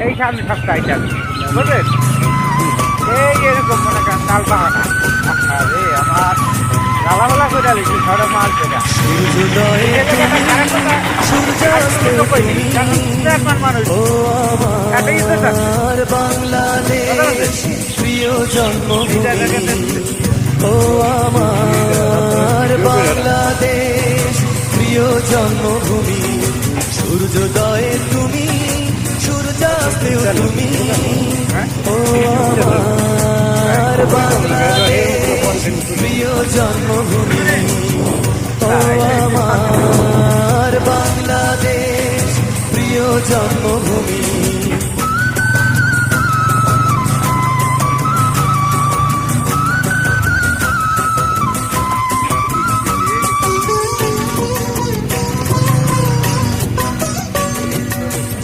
এই সামনে সপ্তাহে বুঝলেন এই এরকম মনে করেন তাল বাহানা আরে আমার গালামেলা করে দিচ্ছি ছড়া মাল করে বাংলাদেশ প্রিয় জন্মভূমি ও আমার বাংলাদেশ প্রিয় জন্মভূমি সূর্যোদয়ে তুমি সূর্যাস্তেও তুমি ও আমার বাংলাদেশ প্রিয় জন্মভূমি ও আমার বাংলাদেশ প্রিয় জন্মভূমি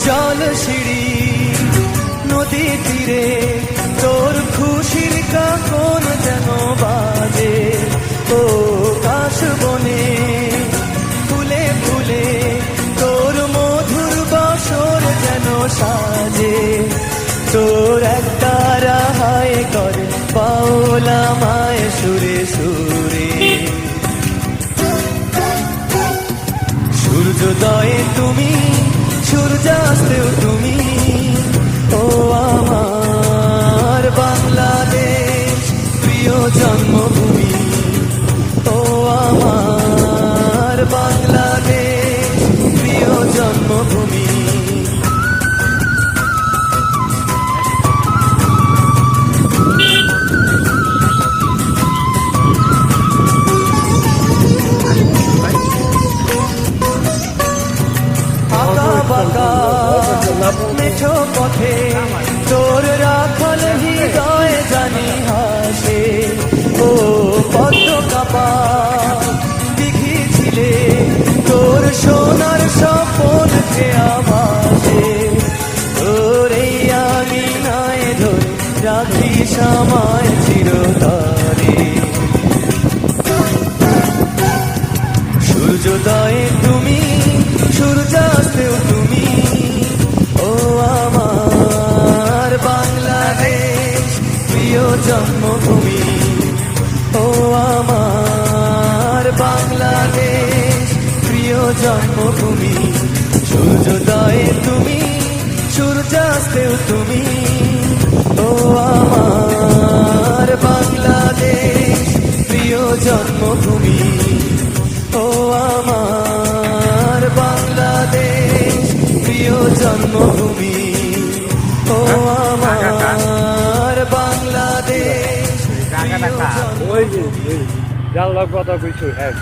জল সিঁড়ি নদী তীরে তোর খুশির কাকন যেন বাজে ও কাশ বনে ফুলে ফুলে তোর মধুর বাসর যেন সাজে তোর একটা রাহায় করে পাওলা মায় সুরে সুরে সূর্যোদয়ে তুমি সূর্যাস্তেও তুমি ও আমার বাংলাদেশ প্রিয় জন্মভূমি ও আমার বাংলাদেশ প্রিয় জন্মভূমি বাঁকা মেঠো পথে তোর রাখাল হৃদয় জানি হাসে ও পদ্ম কাপা দিঘি ছিলে তোর সোনার স্বপন আভাসে তোর এই আমি নাই ধরে রাখি সময় চিরতরে সূর্যোদয়ে তুমি সূর্যাস্তেও তুমি ও আমার বাংলাদেশ প্রিয় জন্মভূমি ও আমার বাংলাদেশ প্রিয় জন্মভূমি সূর্যোদয়ে তুমি সূর্যাস্তেও তুমি ও আমার বাংলাদেশ প্রিয় জন্মভূমি ও আমার বাংলাদেশ প্রিয় জন্মভূমি ও আমার বাংলাদেশ ওই যে কথা কইছো হ্যাঁ